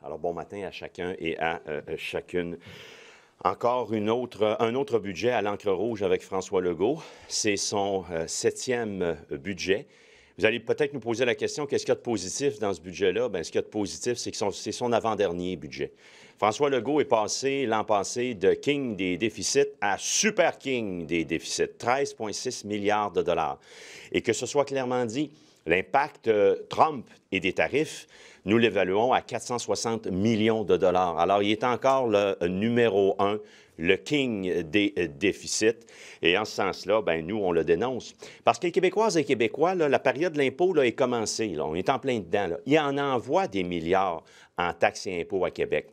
Alors, bon matin à chacun et à chacune. Encore un autre budget à l'encre rouge avec François Legault. C'est son 7e budget. Vous allez peut-être nous poser la question, qu'est-ce qu'il y a de positif dans ce budget-là? Bien, ce qu'il y a de positif, c'est que c'est son avant-dernier budget. François Legault est passé l'an passé de king des déficits à super king des déficits, 13,6 milliards de dollars. Et que ce soit clairement dit, l'impact Trump et des tarifs, nous l'évaluons à 460 millions de dollars. Alors, il est encore le numéro 1, le king des déficits. Et en ce sens-là, bien, nous, on le dénonce. Parce que les Québécoises et les Québécois, là, la période de l'impôt là, est commencée. Là. On est en plein dedans. Là. Il en envoie des milliards en taxes et impôts à Québec.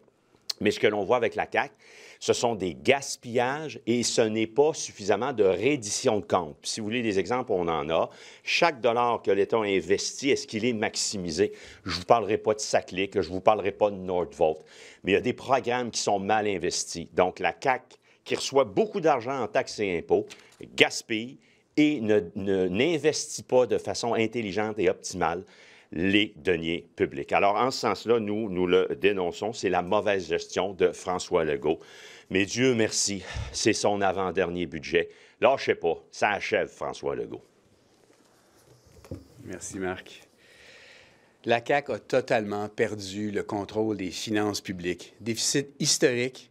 Mais ce que l'on voit avec la CAQ, ce sont des gaspillages et ce n'est pas suffisamment de reddition de comptes. Puis, si vous voulez des exemples, on en a. Chaque dollar que l'État investit, est-ce qu'il est maximisé? Je ne vous parlerai pas de Saclic, je ne vous parlerai pas de Nordvolt, mais il y a des programmes qui sont mal investis. Donc, la CAQ, qui reçoit beaucoup d'argent en taxes et impôts, gaspille et n'investit pas de façon intelligente et optimale les deniers publics. Alors, en ce sens-là, nous le dénonçons. C'est la mauvaise gestion de François Legault. Mais Dieu merci, c'est son avant-dernier budget. Lâchez pas, ça achève François Legault. Merci, Marc. La CAQ a totalement perdu le contrôle des finances publiques. Déficit historique,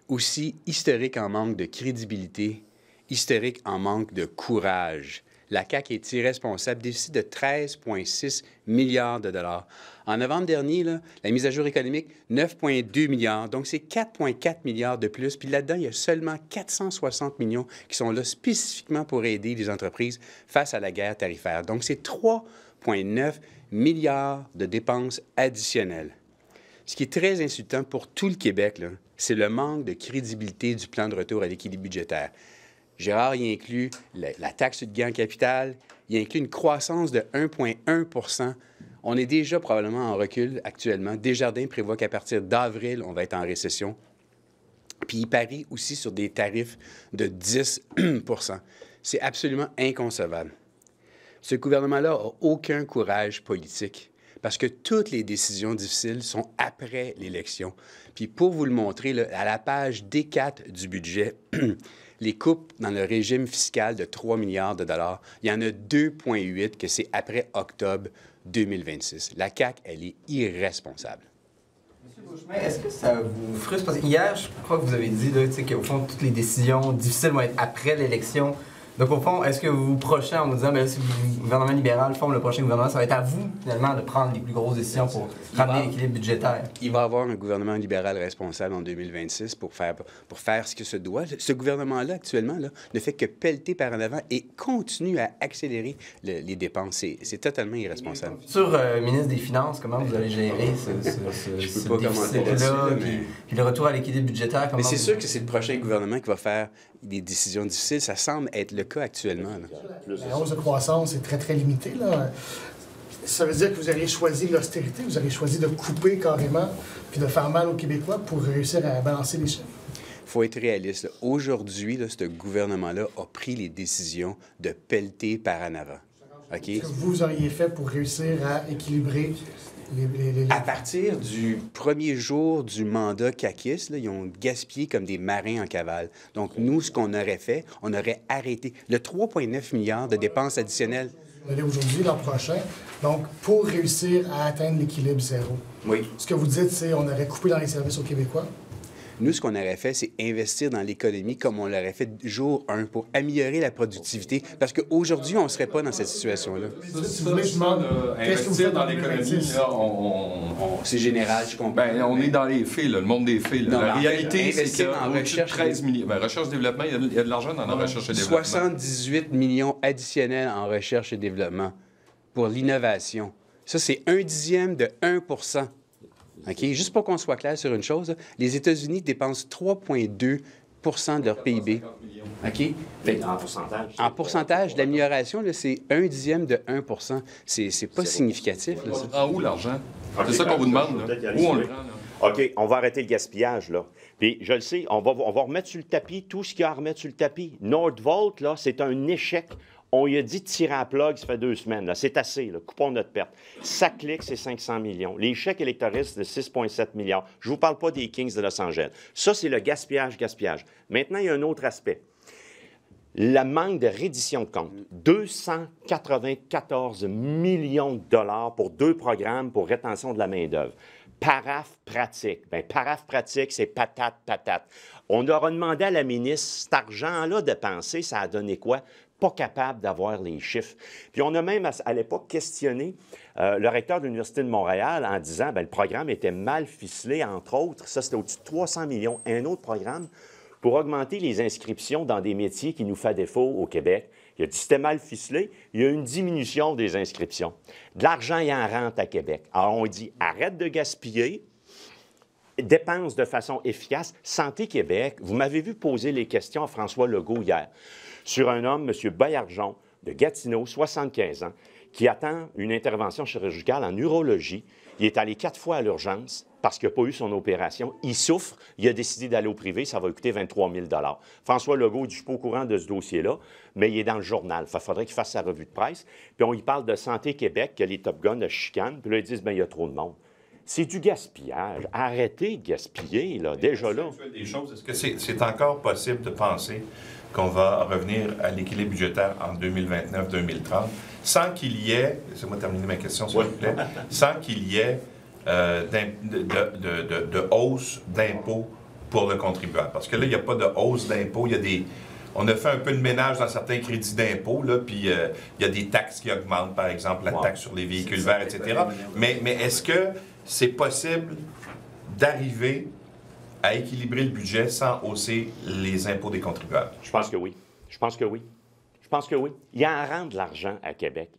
aussi historique en manque de crédibilité, historique en manque de courage. La CAQ est irresponsable, déficit de 13,6 milliards de dollars. En novembre dernier, là, la mise à jour économique, 9,2 milliards. Donc, c'est 4,4 milliards de plus. Puis là-dedans, il y a seulement 460 millions qui sont là spécifiquement pour aider les entreprises face à la guerre tarifaire. Donc, c'est 3,9 milliards de dépenses additionnelles. Ce qui est très insultant pour tout le Québec, c'est le manque de crédibilité du plan de retour à l'équilibre budgétaire. Gérard y inclut la taxe de gain en capital, il inclut une croissance de 1,1 %. On est déjà probablement en recul actuellement. Desjardins prévoit qu'à partir d'avril, on va être en récession. Puis il parie aussi sur des tarifs de 10 %. C'est absolument inconcevable. Ce gouvernement-là n'a aucun courage politique parce que toutes les décisions difficiles sont après l'élection. Puis pour vous le montrer, là, à la page D4 du budget, les coupes dans le régime fiscal de 3 milliards de dollars, il y en a 2,8 que c'est après octobre 2026. La CAQ, elle est irresponsable. M. Beauchemin, est-ce que ça vous frustre? Parce que hier, je crois que vous avez dit qu'au fond, toutes les décisions difficiles vont être après l'élection. Donc, au fond, est-ce que vous vous projetez en vous disant, bien, si le gouvernement libéral forme le prochain gouvernement, ça va être à vous, finalement, de prendre les plus grosses décisions pour ramener l'équilibre budgétaire? Il va y avoir un gouvernement libéral responsable en 2026 pour faire ce que se doit. Ce gouvernement-là, actuellement, là, ne fait que pelleter par en avant et continue à accélérer les dépenses. C'est totalement irresponsable. Sur ministre des Finances, comment vous allez gérer ce déficit-là, puis le retour à l'équilibre budgétaire? Mais c'est sûr que c'est le prochain gouvernement qui va faire des décisions difficiles. Ça semble être le cas actuellement. La hausse de croissance est très, très limitée. Là. Ça veut dire que vous avez choisi l'austérité, vous avez choisi de couper carrément, puis de faire mal aux Québécois pour réussir à balancer les chiffres. Il faut être réaliste. Là. Aujourd'hui, là, ce gouvernement-là a pris les décisions de pelleter par en avant. OK? Qu'est-ce que vous auriez fait pour réussir à équilibrer les... À partir du premier jour du mandat caquiste, là, ils ont gaspillé comme des marins en cavale. Donc, nous, ce qu'on aurait fait, on aurait arrêté le 3,9 milliards de dépenses additionnelles. On allait aujourd'hui, l'an prochain. Donc, pour réussir à atteindre l'équilibre zéro. Oui. Ce que vous dites, c'est qu'on aurait coupé dans les services aux Québécois. Nous, ce qu'on aurait fait, c'est investir dans l'économie comme on l'aurait fait jour 1 pour améliorer la productivité. Parce qu'aujourd'hui, on ne serait pas dans cette situation-là. Si vous voulez, je demande, qu'est-ce que vous faites dans l'économie, c'est général, je comprends. Ben, on est dans les faits, là, le monde des faits. Là. Non, la réalité, c'est investir en recherche... 13 millions. Ben, recherche et développement, il y a de l'argent dans la recherche et développement. 78 millions additionnels en recherche et développement pour l'innovation. Ça, c'est 1/10 de 1 %. OK? Juste pour qu'on soit clair sur une chose, les États-Unis dépensent 3,2 % de leur PIB. OK? En pourcentage. En pourcentage, l'amélioration, c'est 1/10 de 1 %. C'est pas significatif. Là, ça. On prend où l'argent? C'est ça qu'on vous demande. Là. Où on le prend? Là? OK, on va arrêter le gaspillage, là. Puis, je le sais, on va remettre sur le tapis tout ce qu'il y a à remettre sur le tapis. Nordvolt, là, c'est un échec. On lui a dit de tirer à la plug, ça fait 2 semaines. Là. C'est assez, là. Coupons notre perte. Ça clique, c'est 500 millions. Les chèques électoristes de 6,7 milliards. Je ne vous parle pas des Kings de Los Angeles. Ça, c'est le gaspillage. Maintenant, il y a un autre aspect. Le manque de reddition de comptes. 294 millions de dollars pour 2 programmes pour rétention de la main-d'œuvre. Paraphe pratique. Bien, paraphe pratique, c'est patate. On aura demandé à la ministre, cet argent-là dépensé, ça a donné quoi? Pas capable d'avoir les chiffres. Puis on a même, à l'époque, questionné le recteur de l'Université de Montréal en disant que le programme était mal ficelé, entre autres. Ça, c'était au-dessus de 300 millions. Un autre programme pour augmenter les inscriptions dans des métiers qui nous font défaut au Québec. Il a dit que c'était mal ficelé. Il y a une diminution des inscriptions. De l'argent, il en rentre à Québec. Alors, on dit, arrête de gaspiller, dépense de façon efficace. Santé Québec, vous m'avez vu poser les questions à François Legault hier sur un homme, M. Baillargeon, de Gatineau, 75 ans, qui attend une intervention chirurgicale en urologie. Il est allé 4 fois à l'urgence parce qu'il n'a pas eu son opération. Il souffre. Il a décidé d'aller au privé. Ça va coûter 23 000 François Legault dit, je ne suis pas au courant de ce dossier-là, mais il est dans le journal. Il faudrait qu'il fasse sa revue de presse. Puis on y parle de Santé Québec, que les Top Guns de chicane. Puis là, ils disent, bien, il y a trop de monde. C'est du gaspillage. Arrêtez de gaspiller, là, déjà là. Est-ce que c'est encore possible de penser qu'on va revenir à l'équilibre budgétaire en 2029-2030 sans qu'il y ait, laissez-moi terminer ma question s'il vous plaît, sans qu'il y ait de hausse d'impôts pour le contribuable? Parce que là, il n'y a pas de hausse d'impôts, on a fait un peu de ménage dans certains crédits d'impôt, puis il y a des taxes qui augmentent, par exemple, la taxe sur les véhicules verts, etc. Mais est-ce que c'est possible d'arriver à équilibrer le budget sans hausser les impôts des contribuables? Je pense que oui. Il en rentre de l'argent à Québec.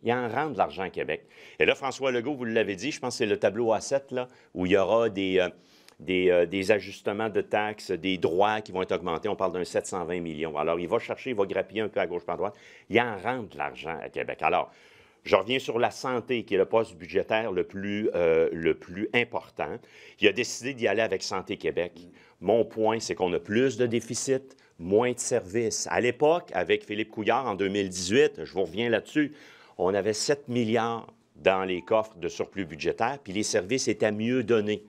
Et là, François Legault, vous l'avez dit, je pense que c'est le tableau A7, là, où il y aura des ajustements de taxes, des droits qui vont être augmentés. On parle d'un 720 millions. Alors, il va grappiller un peu à gauche par droite. Il en rentre de l'argent à Québec. Alors, je reviens sur la santé, qui est le poste budgétaire le plus important. Il a décidé d'y aller avec Santé Québec. Mon point, c'est qu'on a plus de déficit, moins de services. À l'époque, avec Philippe Couillard, en 2018, je vous reviens là-dessus, on avait 7 milliards dans les coffres de surplus budgétaire, puis les services étaient mieux donnés.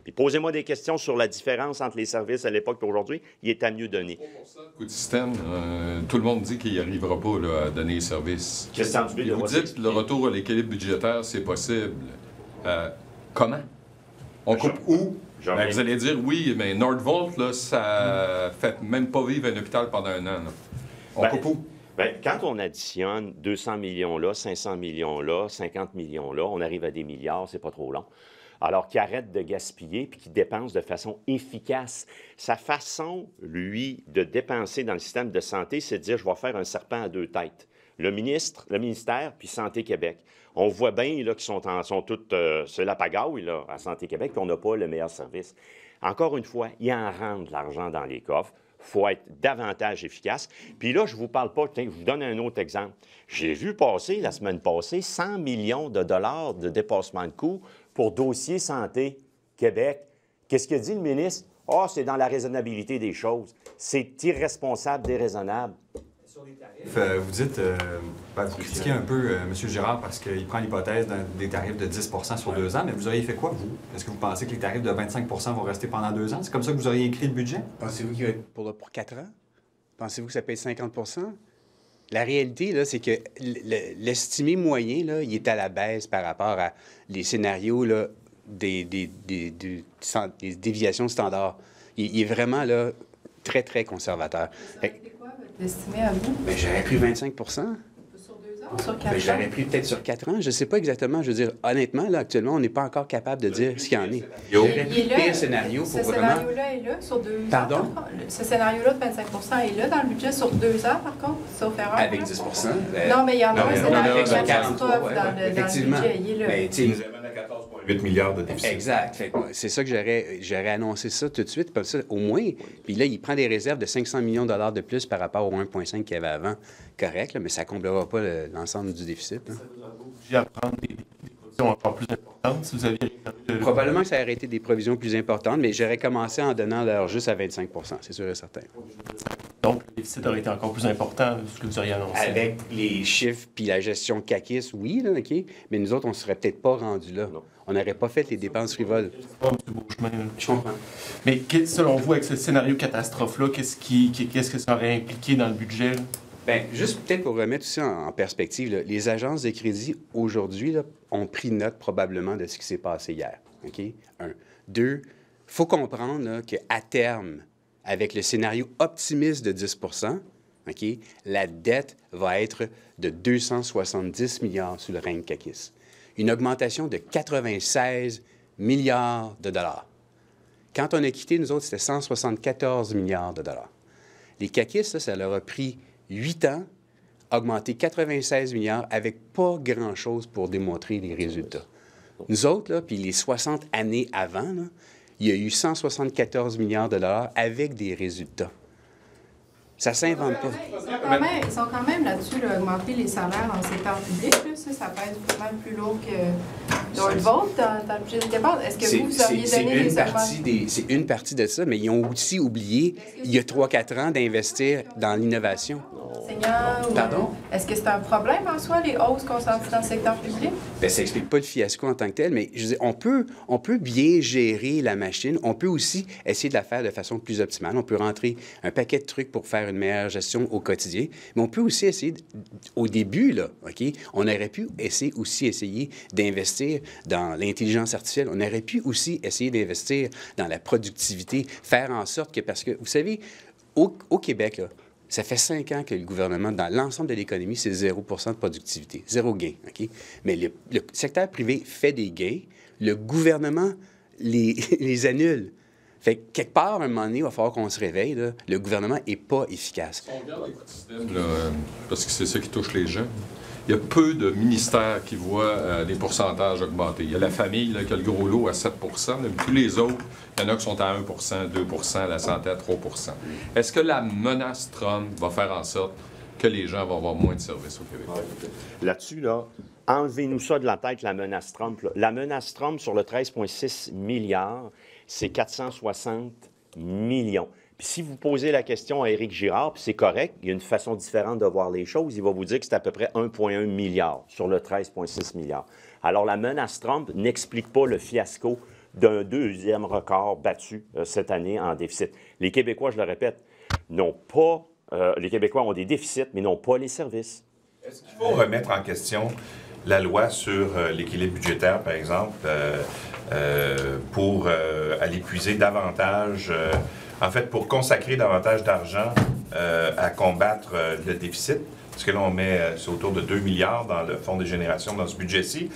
Puis posez-moi des questions sur la différence entre les services à l'époque et aujourd'hui, il est à mieux donner. Coût de système, tout le monde dit qu'il n'y arrivera pas là, à donner les services. Christian Dubé, vous dites que le retour à l'équilibre budgétaire, c'est possible. Comment? On coupe où? Ben, vous allez dire, oui, mais Nordvolt, là, ça fait même pas vivre un hôpital pendant 1 an. Là. On coupe où? Bien, quand on additionne 200 millions là, 500 millions là, 50 millions là, on arrive à des milliards, c'est pas trop long. Alors qu'il arrête de gaspiller puis qu'il dépense de façon efficace. Sa façon, lui, de dépenser dans le système de santé, c'est de dire, je vais faire un serpent à 2 têtes. Le ministère, puis Santé Québec. On voit bien là, qu'ils sont toutes... c'est la pagaille là, à Santé Québec, puis on n'a pas le meilleur service. Encore une fois, il en rentre de l'argent dans les coffres. Il faut être davantage efficace. Puis là, je ne vous parle pas... Tiens, je vous donne un autre exemple. J'ai vu passer, la semaine passée, 100 millions de dollars de dépassement de coûts pour dossier Santé Québec. Qu'est-ce que dit le ministre? Ah, c'est dans la raisonnabilité des choses. C'est irresponsable, déraisonnable. Sur les tarifs, vous dites, vous critiquez un peu M. Girard parce qu'il prend l'hypothèse des tarifs de 10 sur 2 ans, mais vous auriez fait quoi, vous? Est-ce que vous pensez que les tarifs de 25 vont rester pendant 2 ans? C'est comme ça que vous auriez écrit le budget? Pensez-vous qu'il va être pour 4 ans? Pensez-vous que ça peut être 50 La réalité, là, c'est que l'estimé moyen, là, il est à la baisse par rapport à les scénarios là, des déviations standards. Il est vraiment là, très, très conservateur. Estimé à vous? Bien, j'aurais pris 25 Sur 2 ans ou sur 4 ans? J'aurais pris peut-être sur 4 ans. Je ne sais pas exactement. Je veux dire, honnêtement, là, actuellement, on n'est pas encore capable de dire ce qu'il y en est. J'aurais pris le pire scénario pour vraiment... Ce scénario-là est là sur 2 ans. Pardon? Ce scénario-là de 25 est là dans le budget sur 2 ans, par contre, sauf erreur. Avec 10 Non, mais il y en a un scénario avec de 43, dans le budget. Il est là. Il nous amène à 14,8 milliards de déficit. Exact. C'est ça que j'aurais annoncé ça tout de suite, comme ça, au moins. Puis là, il prend des réserves de 500 millions de dollars de plus par rapport au 1,5 qu'il y avait avant. Correct, là, mais ça ne comblera pas l'ensemble du déficit. Hein. Ça vous a obligé à prendre des provisions encore plus importantes si vous aviez... Probablement que ça aurait été des provisions plus importantes, mais j'aurais commencé en donnant leur juste à 25 c'est sûr et certain. Donc, le déficit aurait été encore plus important de ce que vous auriez annoncé. Avec les chiffres puis la gestion caquiste, oui, là, OK, mais nous autres, on ne serait peut-être pas rendus là. Non. On n'aurait pas fait les dépenses frivoles. C'est pas M. Beauchemin. Je comprends. Mais selon vous, avec ce scénario catastrophe-là, qu'est-ce que ça aurait impliqué dans le budget? Là? Bien, juste peut-être pour remettre tout ça en perspective, là, les agences de crédit, aujourd'hui, là, ont pris note probablement de ce qui s'est passé hier. OK? 1. 2, il faut comprendre qu'à terme, avec le scénario optimiste de 10 OK, la dette va être de 270 milliards sous le règne caquiste. Une augmentation de 96 milliards de dollars. Quand on a quitté, nous autres, c'était 174 milliards de dollars. Les caquistes, ça leur a pris 8 ans, augmenter 96 milliards avec pas grand-chose pour démontrer les résultats. Nous autres, là, puis les 60 années avant, là, il y a eu 174 milliards de dollars avec des résultats. Ça s'invente pas. Ils sont quand même là-dessus, là, augmenter les salaires dans le secteur public. Là, ça pèse vraiment plus lourd que dans le vôtre, dans le budget de départ. Est-ce que vous auriez donné les augmentations? C'est une partie de ça, mais ils ont aussi oublié, il y a 3-4 ans, d'investir dans l'innovation. Pardon? Est-ce que c'est un problème en soi, les hausses consentées dans le secteur public? Bien, ça n'explique pas le fiasco en tant que tel, mais je veux dire, on peut bien gérer la machine. On peut aussi essayer de la faire de façon plus optimale. On peut rentrer un paquet de trucs pour faire une meilleure gestion au quotidien, mais on peut aussi essayer, au début, là, OK, on aurait pu essayer d'investir dans l'intelligence artificielle. On aurait pu aussi essayer d'investir dans la productivité, faire en sorte que, parce que, vous savez, au Québec, là, ça fait 5 ans que le gouvernement, dans l'ensemble de l'économie, c'est 0 de productivité, 0 gain. OK? Mais le secteur privé fait des gains, le gouvernement les annule. Fait que quelque part, à un moment donné, il va falloir qu'on se réveille. Là. Le gouvernement n'est pas efficace. Si on regarde l'écosystème, parce que c'est ça qui touche les gens, il y a peu de ministères qui voient les pourcentages augmenter. Il y a la famille là, qui a le gros lot à 7 mais tous les autres, il y en a qui sont à 1 2 la santé à 3 Est-ce que la menace Trump va faire en sorte que les gens vont avoir moins de services au Québec? Là-dessus, là, enlevez-nous ça de la tête, la menace Trump. Là. La menace Trump sur le 13,6 milliards, c'est 460 millions. Puis si vous posez la question à Éric Girard, puis c'est correct, il y a une façon différente de voir les choses, il va vous dire que c'est à peu près 1,1 milliard sur le 13,6 milliards. Alors la menace Trump n'explique pas le fiasco d'un deuxième record battu cette année en déficit. Les Québécois, je le répète, n'ont pas... les Québécois ont des déficits, mais n'ont pas les services. Est-ce qu'il faut remettre en question la loi sur l'équilibre budgétaire, par exemple, pour aller puiser davantage... en fait, pour consacrer davantage d'argent à combattre le déficit, parce que là, on met, c'est autour de 2 milliards dans le Fonds des générations dans ce budget-ci.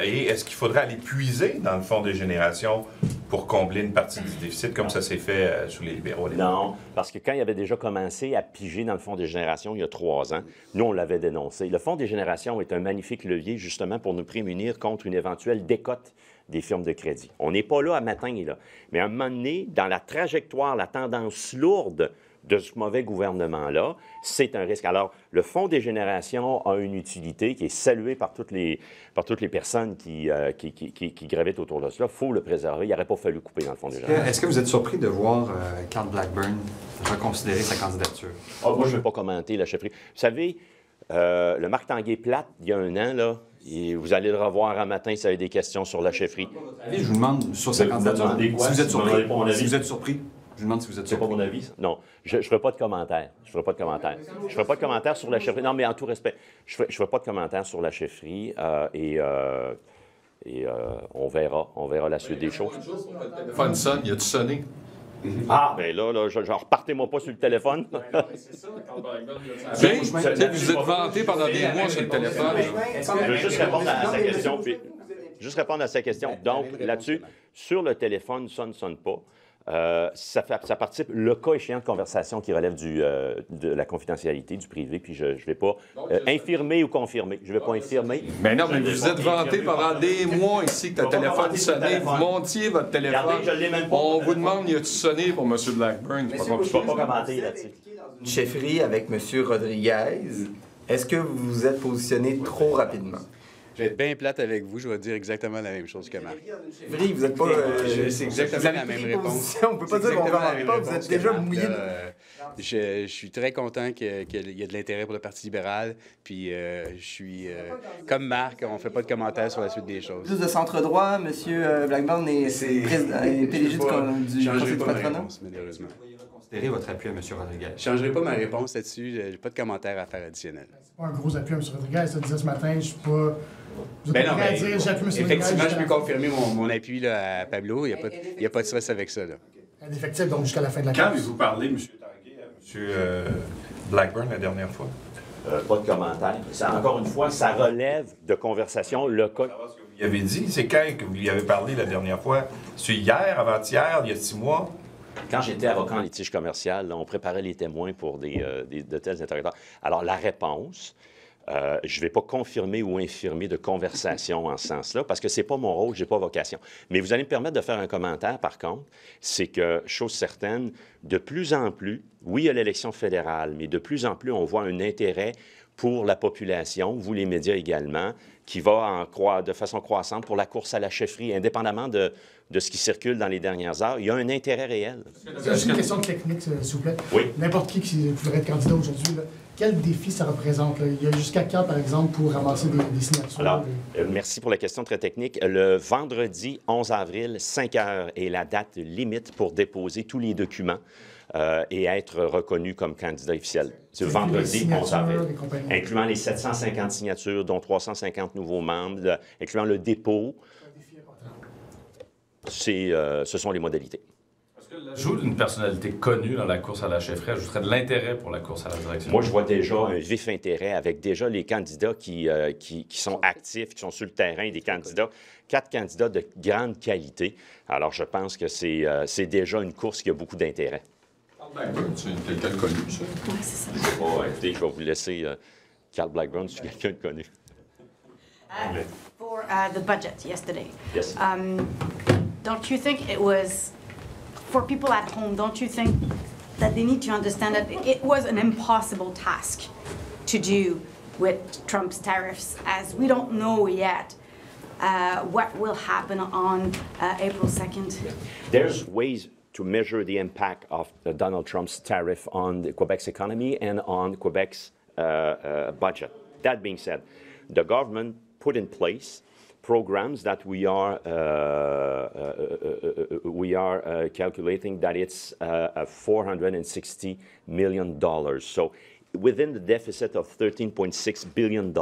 Et est-ce qu'il faudrait aller puiser dans le Fonds des générations pour combler une partie du déficit, comme ça s'est fait sous les libéraux? Non, parce que quand il avait déjà commencé à piger dans le Fonds des générations il y a 3 ans, nous, on l'avait dénoncé. Le Fonds des générations est un magnifique levier, justement, pour nous prémunir contre une éventuelle décote des firmes de crédit. On n'est pas là à matin, là. Mais à un moment donné, dans la trajectoire, la tendance lourde de ce mauvais gouvernement-là, c'est un risque. Alors, le Fonds des générations a une utilité qui est saluée par toutes les personnes qui gravitent autour de cela. Il faut le préserver. Il n'aurait pas fallu couper dans le Fonds des générations. Est-ce que vous êtes surpris de voir Carl Blackburn reconsidérer sa candidature? Moi, je ne vais pas commenter la chefferie. Vous savez, le Marc Tanguay-Plate, il y a 1 an, là, et vous allez le revoir un matin si vous avez des questions sur la chefferie. Je vous demande sur sa candidature. Si vous êtes surpris. Si vous êtes surpris. Je vous demande si vous êtes surpris. C'est pas mon avis? Non. Je ne ferai pas de commentaire. Je ferai pas de commentaire. Je ferai pas de commentaire sur la chefferie. Non, mais en tout respect, je ferai pas de commentaire sur la chefferie et on verra la suite des choses. Le téléphone sonne, il a-tu sonné? Ah, bien là, genre, repartez-moi pas sur le téléphone. Vous êtes vanté pendant des mois sur le téléphone. Je veux juste répondre à sa question. Juste répondre à sa question. Donc, là-dessus, sur le téléphone, ça ne sonne pas. Ça participe, le cas échéant de conversation qui relève de la confidentialité, du privé, puis je ne vais pas infirmer ou confirmer. Je ne vais pas infirmer. Mais non, mais vous êtes vanté pendant des mois ici que le téléphone sonnait. Vous montiez votre téléphone. Regardez, je l'ai même pas. On vous demande, y a-tu sonné pour M. Blackburn? Je ne vais pas commenter là-dessus. Une chefferie avec M. Rodriguez, est-ce que vous vous êtes positionné trop rapidement? Je vais être bien plate avec vous, je vais dire exactement la même chose que Marc. Vous n'êtes pas... c'est exactement la même réponse. On ne peut pas dire qu'on ne pas, vous êtes déjà mouillé. Je suis très content qu'il y ait de l'intérêt pour le Parti libéral, puis je suis... comme Marc, on ne fait pas de commentaires sur la suite des choses. Plus de centre-droit, M. Blackburn est PDG du Conseil du patronat. Malheureusement. Considérez votre appui à M. Rodriguez. Je ne changerai pas ma réponse là-dessus, je n'ai pas de commentaires à faire additionnels. C'est pas un gros appui à M. Rodriguez, ça disait ce matin, je ne suis pas... Effectivement, je peux confirmer mon appui là, à Pablo. Il n'y a pas de stress avec ça. Là. Indéfectible, donc jusqu'à la fin de la Quand avez-vous parlé, M. Tanguay, à M. Blackburn la dernière fois? Pas de commentaire. Encore une fois, ça relève de conversation. Le cas... Ce que vous lui avez dit, c'est quand que vous lui avez parlé la dernière fois? C'est hier, avant-hier, il y a 6 mois? Quand j'étais avocat en litige commercial, là, on préparait les témoins pour de tels interrogatoires. Alors, la réponse... je ne vais pas confirmer ou infirmer de conversation en ce sens-là, parce que ce n'est pas mon rôle, je n'ai pas vocation. Mais vous allez me permettre de faire un commentaire, par contre, c'est que, chose certaine, de plus en plus, oui, il y a l'élection fédérale, mais de plus en plus, on voit un intérêt pour la population, vous les médias également, qui va de façon croissante pour la course à la chefferie, indépendamment de ce qui circule dans les dernières heures. Il y a un intérêt réel. J'ai une question technique, s'il vous plaît. Oui. N'importe qui voudrait être candidat aujourd'hui, quel défi ça représente? Là? Il y a jusqu'à quand, par exemple, pour ramasser des signatures? Alors, merci pour la question très technique. Le vendredi 11 avril, 5 heures est la date limite pour déposer tous les documents et être reconnu comme candidat officiel. C'est le vendredi 11 avril, incluant les 750 signatures, dont 350 nouveaux membres, incluant le dépôt. Ce sont les modalités. Est-ce que l'ajout d'une personnalité connue dans la course à la chefferie ajouterait de l'intérêt pour la course à la direction? Moi, je vois déjà un vif intérêt avec déjà les candidats qui sont actifs, qui sont sur le terrain, des candidats, 4 candidats de grande qualité. Alors, je pense que c'est déjà une course qui a beaucoup d'intérêt. C'est quelqu'un de connu, ça? Oui, c'est ça. Écoutez, je vais vous laisser Carl Blackburn, c'est quelqu'un de connu. For the budget yesterday. Yes. Don't you think it was, for people at home, don't you think that they need to understand that it was an impossible task to do with Trump's tariffs, as we don't know yet what will happen on April 2nd? There's ways to measure the impact of Donald Trump's tariff on Quebec's economy and on Quebec's budget. That being said, the government put in place programs that we are calculating that it's $460 million. So within the deficit of $13.6 billion,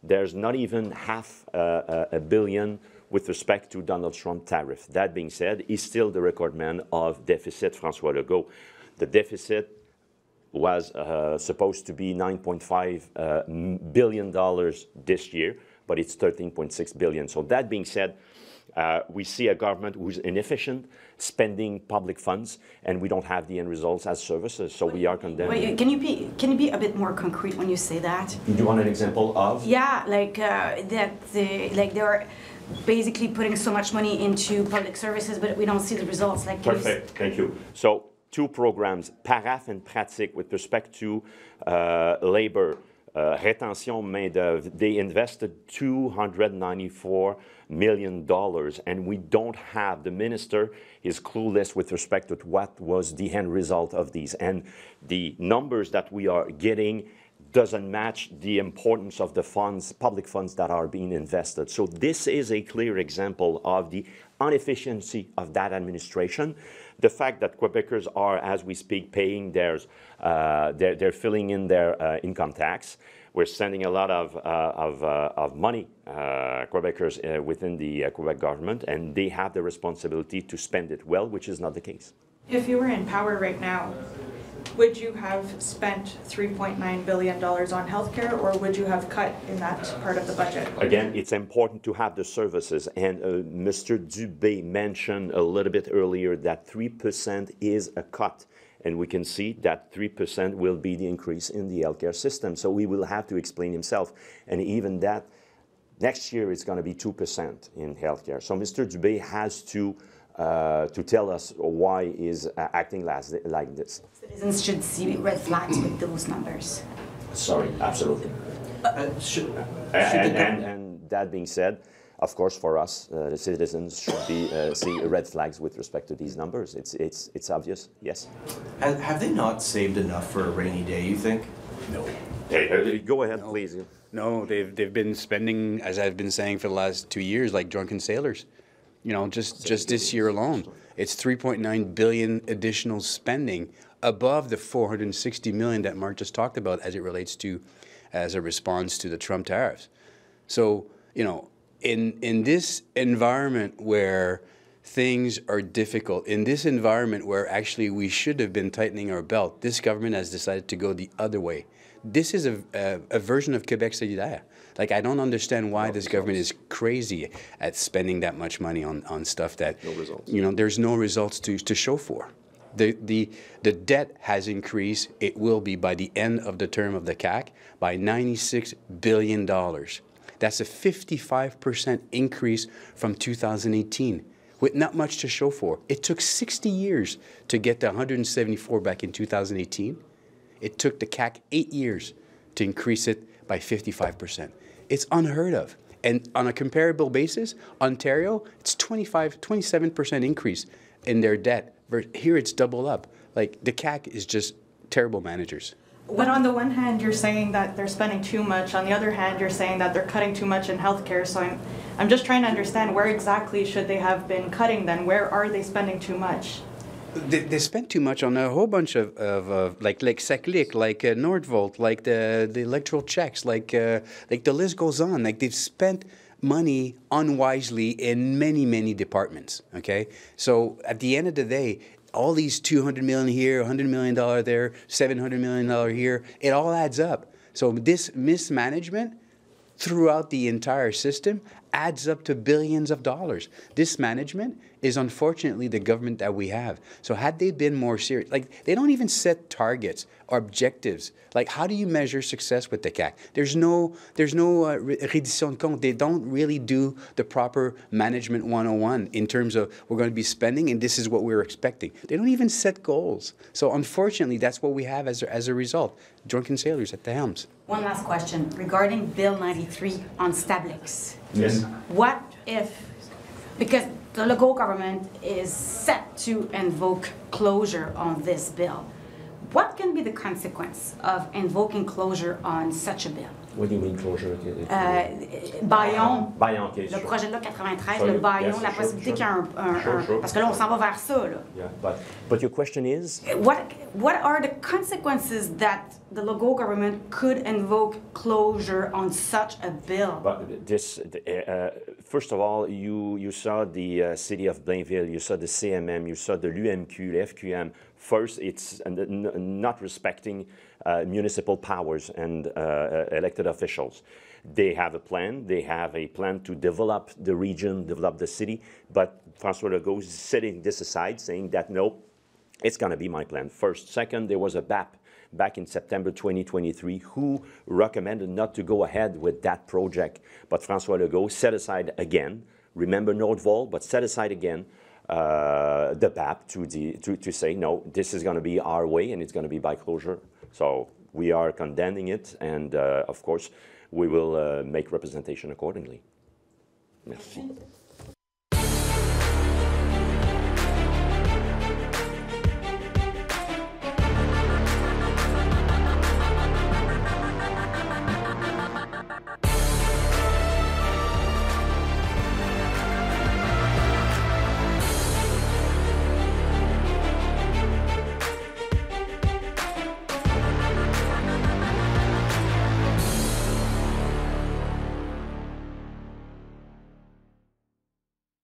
there's not even half a billion with respect to Donald Trump tariff. That being said, he's still the record man of deficit, François Legault. The deficit was supposed to be $9.5 billion this year, but it's $13.6 billion. So that being said, we see a government who's inefficient, spending public funds, and we don't have the end results as services, so we are condemned. Wait, can you be a bit more concrete when you say that? Do you want an example of? Yeah, like they're basically putting so much money into public services, but we don't see the results. Like Perfect, thank you. So 2 programs, Paraf and Pratique, with respect to labor, rétention main-d'œuvre. They invested $294 million, and we don't have, the minister is clueless with respect to what was the end result of these. And the numbers that we are getting doesn't match the importance of the funds, public funds that are being invested. So this is a clear example of the inefficiency of that administration. The fact that Quebecers are, as we speak, paying they're filling in their income tax. We're sending a lot of money, Quebecers, within the Quebec government, and they have the responsibility to spend it well, which is not the case. If you were in power right now, would you have spent $3.9 billion on healthcare, or would you have cut in that part of the budget? Again, it's important to have the services, and Mr. Dubé mentioned a little bit earlier that 3% is a cut, and we can see that 3% will be the increase in the healthcare system. So he will have to explain himself, and even that next year it's going to be 2% in healthcare. So Mr. Dubé has to tell us why he's acting like this. Citizens should see red flags with those numbers. Sorry, absolutely. And that being said, of course, for us, the citizens should be see red flags with respect to these numbers. It's obvious, yes. Have they not saved enough for a rainy day, you think? No. Hey, go ahead, please. No, they've been spending, as I've been saying for the last 2 years, like drunken sailors. You know, just this year alone, it's $3.9 billion additional spending above the $460 million that Mark just talked about as it relates to, as a response to the Trump tariffs. So, you know, in this environment where things are difficult, in this environment where actually we should have been tightening our belt, this government has decided to go the other way. This is a version of Québec solidaire. Like, I don't understand why this government is crazy at spending that much money on stuff that, you know, there's no results to show for. The debt has increased. It will be, by the end of the term of the CAQ, by $96 billion. That's a 55% increase from 2018, with not much to show for. It took 60 years to get to 174 back in 2018. It took the CAQ 8 years to increase it by 55%. It's unheard of. And on a comparable basis, Ontario, it's 27% increase in their debt. Here it's double up. Like, the CAQ is just terrible managers. But on the one hand, you're saying that they're spending too much. On the other hand, you're saying that they're cutting too much in healthcare. So I'm just trying to understand, where exactly should they have been cutting then? Where are they spending too much? They spent too much on a whole bunch of like SACLIC, like Nordvolt, like the electoral checks, like the list goes on. Like, they've spent money unwisely in many departments. Okay, so at the end of the day, all these $200 million here, $100 million there, $700 million here, it all adds up. So this mismanagement throughout the entire system adds up to billions of dollars. This management is unfortunately the government that we have. So had they been more serious, like, they don't even set targets or objectives. Like, how do you measure success with the CAQ? There's no reddition de compte. They don't really do the proper management 101 in terms of, we're going to be spending and this is what we're expecting. They don't even set goals. So unfortunately, that's what we have as a result. Drunken sailors at the helms. One last question regarding Bill 93 on Stablix. Yes. What if, because the Legault government is set to invoke closure on this bill, what can be the consequence of invoking closure on such a bill? What do you mean closure? Baillon, okay, le projet de loi 93, le Baillon, la possibilité qu'il y ait un... Parce que là, on s'en va vers ça, là. Yeah, but your question is? What are the consequences that the Legault government could invoke closure on such a bill? But this, first of all, you saw the city of Blainville, you saw the CMM, you saw the l'UMQ, the FQM. First, it's not respecting municipal powers and elected officials. They have a plan. They have a plan to develop the region, develop the city. But François Legault is setting this aside, saying that, no, it's going to be my plan first. Second, there was a BAP back in September 2023 who recommended not to go ahead with that project. But François Legault set aside again, remember Nordvolt, but set aside again the BAP to say, no, this is going to be our way and it's going to be by closure. So we are condemning it, and of course, we will make representation accordingly. Merci.